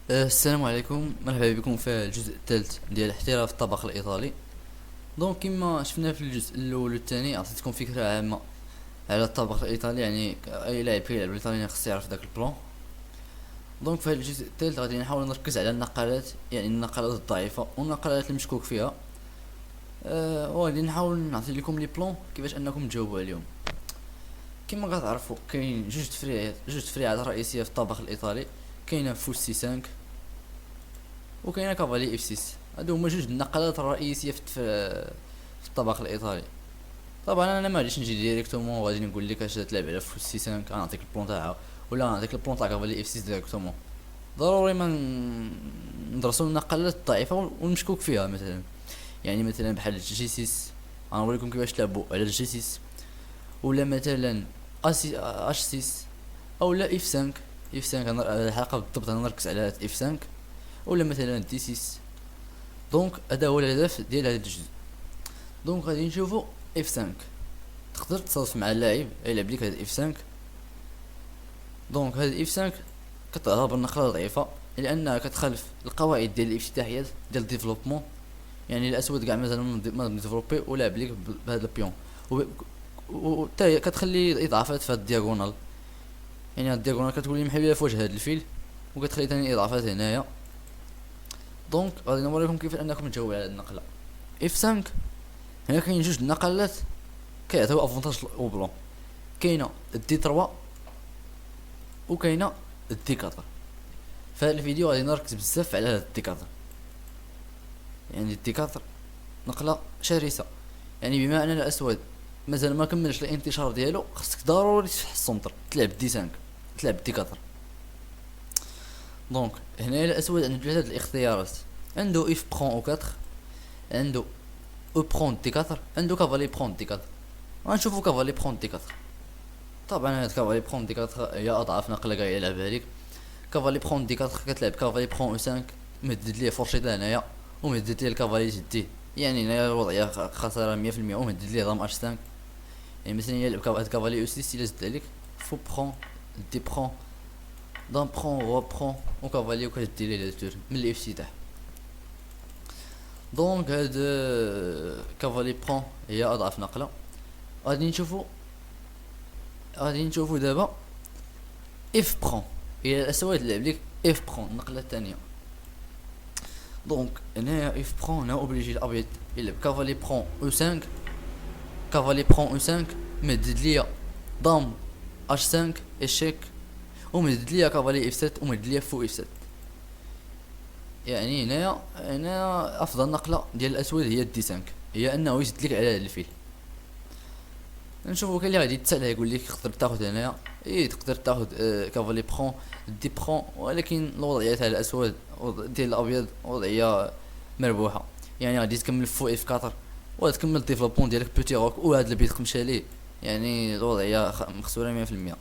السلام عليكم، مرحبا بكم في الجزء الثالث ديال احتراف الطبق الايطالي. دونك كما شفنا في الجزء الاول والثاني عطيتكم فكره عامه على الطبق الايطالي، يعني اي لاعب كيلعب الايطالي خصو يعرف داك البلان. دونك في هذا الجزء الثالث غادي نحاول نركز على النقلات، يعني النقلات الضعيفه والنقلات المشكوك فيها. وغادي نحاول نعطي لكم لي بلان كيفاش انكم تجاوبوا عليهم. كما كتعرفوا كاين جوج تفريعات رئيسيه في الطبق الايطالي. كاينه فوسي 5 وكاينه كافالي اف 6. هادو هما جوج النقلات الرئيسيه في الطبق الايطالي. طبعا انا ما غاديش نجي ديريكتومون وغادي نقول لك اش تلعب على فوسي 5 غنعطيك البلون تاعها، ولا غنعطيك البلون تاع كافالي اف 6 ديريكتومون. ضروري ما ندرسو النقلات الضعيفه والمشكوك فيها. يعني مثلا بحال جي 6 غنوريكم كيفاش تلعبوا على الجي 6، ولا مثلا اش 6، او لا اف 5. اف 5 الحلقه بالضبط غنركز على اف 5، ولا مثلا دي 6. دونك هذا هو الهدف ديال هذا الجزء. دونك غادي نشوفو اف 5. تقدر تصادف مع اللاعب يلعب ليك هذا اف 5. دونك هذا اف 5 كتعتبر نقله ضعيفه لانها كتخالف القواعد ديال الافتتاحيات ديال الديفلوبمون. يعني الاسود كاع مازال ما ديفلوبي ولعب ليك بهذا البيون، و حتى كتخلي اضافات في هاد الدياغونال. يعني هاد الدياغونال كتولي محلوله في وجه هاد الفيل، وكتخلي ثاني اضافات هنايا. دونك غادي نوريكم كيف انكم تجاوبوا على هاد النقله اف 5. هنا كاين جوج النقلات كيعطيو افونتاج او بلون. كاينه دي 3 وكاينه دي 4. فهاد الفيديو غادي نركز بزاف على هاد دي 4. يعني دي 4 نقله شرسه. يعني بما ان الاسود مازال ما كملش الانتشار ديالو، خصك ضروري تفتح السونتر تلعب دي 5، تلعب دي 4. دونك هنا الاسود عنده ثلاثه الاختيارات. عنده اف برون او 4، عنده او برون دي 4، عنده كافالي برون دي 4. غنشوفو كافالي برون دي 4. طبعا هاد كافالي برون دي 4 هي اضعف نقله كاع يلعبها ليك. كافالي برون دي 4 كتلعب كافالي برون او 5، مدد ليه فورشيطه هنايا ومدد ليه الكافالي تديه. يعني هنايا الوضعيه خساره 100%، ومدد ليه ضم اش 5. يعني مثلا يلعب هاد كافالي او 6 الا زد عليك فو برون دي برون دون برون غوا برون وكافالي وكتدي ليه لتور من الافتتاح. دونك هاد كافالي برون هي اضعف نقله. غادي نشوفو دابا اف برون. الى الاسود لعب ليك اف برون النقله الثانيه. دونك هنايا اف برون هنا اوبليجي الابيض يلعب كافالي برون او 5. كافالي برون او 5 مدد ليا دام اش 5 اشيك، ومدد ليا كافالي اف 7 ومدد ليا فو اف 7. يعني هنا افضل نقله ديال الاسود هي دي 5، هي انه يزد لك على هذا الفيل. نشوفو كاين اللي غادي يتسالى يقول لك تقدر تاخذ هنايا، تقدر تاخذ كافالي برون دي برون، ولكن الوضعيه تاع الاسود ديال الابيض وضعيه مربوحه. يعني غادي تكمل فو اف 4 وتكمل ديفلوبمون ديالك بوتي روك وهذا البيت مشى ليه. يعني الوضعيه مخسوره 100%.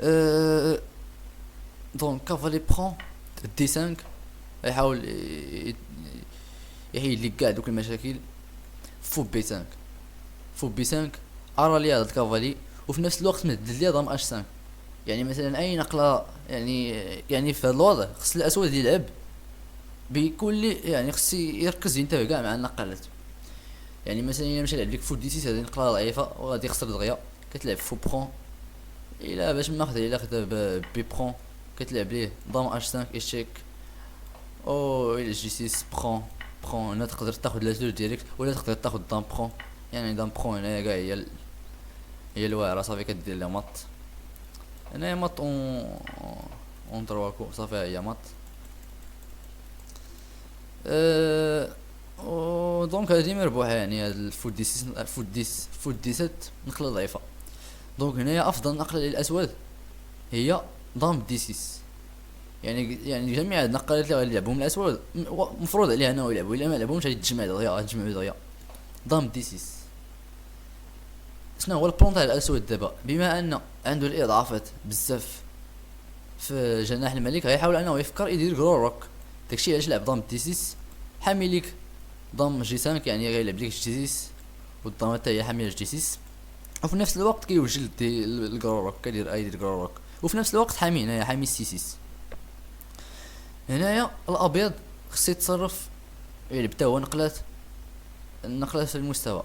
أه دونك كافالي برون دي 5 يحاول يحيد لك كاع دوك المشاكل. فو بي 5، فو بي 5 ارى لي هاد الكافالي، وفي نفس الوقت مدد لي ضم اش 5. يعني مثلا اي نقله، يعني في هاد الوضع خص الاسود يلعب بكل، يعني خص يركز ينتبه كاع مع النقلات. يعني مثلا الا مشى يلعب لك فو دي 6 هذه نقله ضعيفه وغادي يخسر دغيا، كتلعب فو برون. الا باش ما خدا الا خدا بي برون كتلعب ليه ضم اش 5 اشيك، او الى جي 6 برون هنا تقدر تاخد لا ديريكت، ولا تقدر تاخد دام برون. يعني دام برون هنايا كاع هي الواعره صافي كدير لها مط. هنايا مط اون ترواكو صافي هي مط. أه دونك هادي مربوحه. يعني هاد الفوت دي 6 فوت دي 7 نقله ضعيفه. دونك هنايا افضل نقله للاسود هي دام دي 6. يعني جميع النقلات اللي غادي يلعبهم الاسود مفروض عليه انه يلعبوا، الا ما لعبهمش غادي تجمع دغيا دام دي 6. شنو هو البلون تاع الاسود دابا؟ بما ان عنده الاضافات بزاف في جناح الملك، غيحاول انه يفكر يدير كرو روك. داكشي علاش لعب ضم دي 6 حامي ليك ضم جي 5. يعني غيلعب ليك جي 6 والضمه حتى هي حاميه جي 6، وفي نفس الوقت كيوجد الكرو روك، كيدير كرو روك، وفي نفس الوقت حامي هنايا حامي سي 6. هنايا الابيض خصو يتصرف، يلعب تا هو نقلات في المستوى.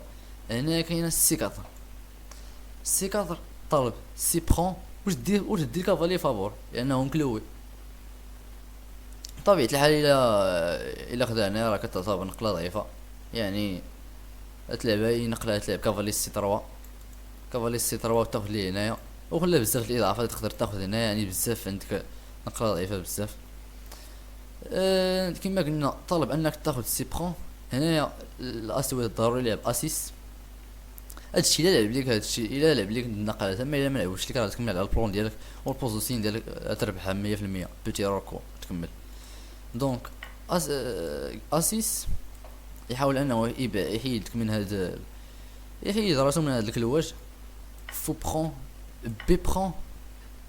هنا كاينه السي 4. السي 4 طالب سي برون، واش دير كافالي فابور لانه مكلوي. بطبيعة الحال الا خدعناه راه كتعتبر نقلة ضعيفة، يعني تلعب اي نقلة، تلعب كافالي سي 3. كافالي سي 3 وتاخد ليه هنايا، وخلا بزاف الاضافات تقدر تاخد هنايا، يعني بزاف عندك نقلة ضعيفة بزاف. كما قلنا طالب انك تاخد سي برون. هنايا الاسود ضروري يلعب اسيس. هادشي الا لعب ليك، هادشي الا لعب ليك النقلات، اما الا ملعبوش ليك راه تكمل على البلون ديالك والبوزيسيون ديالك تربحها 100%. بوتي روكو تكمل. دونك اسيس يحاول انه يحيدك من هاد، يحيد راسو من هاد الكلواج. فو برون بي برون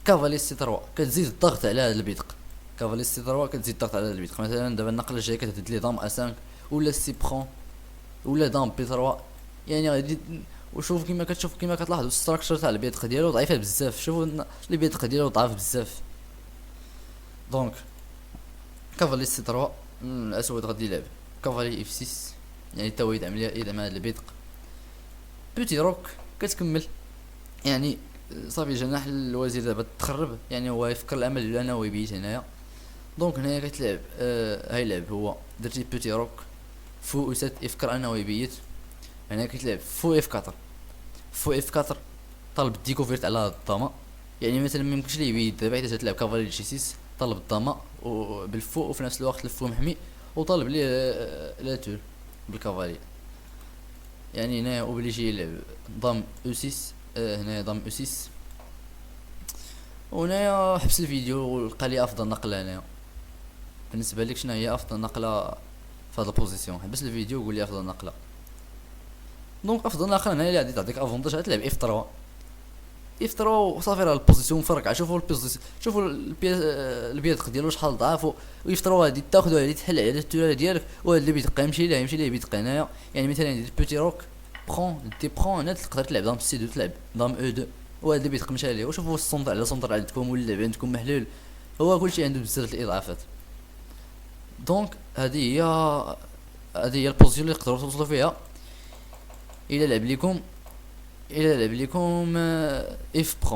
كافالي سي 3 كتزيد الضغط على هاد البيدق. كافالي سي 3 كتزيد الضغط على هاد البيدق. مثلا دابا النقله الجايه كتهد لي دام ا5 ولا سي برون ولا دام بي 3، يعني غادي. وشوف كيما كتشوف كيما كتلاحظوا الستراكشر تاع البيدق ديالو ضعيفه بزاف. شوفوا البيدق ديالو ضعيف بزاف. دونك كافالي سي 3 الاسود غادي يلعب كافالي اف 6، يعني تا هو يدعم هاد البيدق. بوتي روك كتكمل، يعني صافي جناح الوزير دابا تخرب، يعني هو يفكر الامل ديالو انه يبيت هنايا. دونك هنايا كتلعب هاي لعب هو درتي بوتي روك فو اسات يفكر انه يبيت. هنا كتلعب فو اف 4. فو اف 4 طالب ديكوفيرت على الضما، يعني مثلا ميمكنش ليه يبيت دابا حيت تلعب كافالي جي 6. طالب الضما بالفو وفي نفس الوقت الفو محمي، وطالب ليه لا تور بالكافالي. يعني هنا اوبليجي يلعب ضم او 6. هنا ضم او 6. وهنايا حبس الفيديو ولقى لي افضل نقله. هنايا بالنسبه لك شنو هي افضل نقله في هذا البوزيسيون؟ حبس الفيديو وقول لي افضل نقله. دونك افضل نقله هنا اللي غادي تعطيك افونتاج تلعب اف 3. اف 3 وصافي راه البوزيسيون فرقعه. شوفوا البوزيسيون، شوفوا البيدق ديالو شحال ضعف، و اف 3 غادي تاخذو غادي تحل على التوره ديالك، وهاد اللي بيدق يمشي ليه بيدق هنايا. يعني مثلا دير بوتي روك برون دي برون هنا تقدر تلعب دام سي 2، تلعب دام او 2، وهاد اللي بيدق مشى ليه. وشوفوا السونتر على سونتر عندكم واللعب عندكم محلول، هو كلشي عنده بزاف الاضافات. دونك هذه هي البوزيسيون اللي تقدروا توصلوا فيها الى لعب لكم اف برون.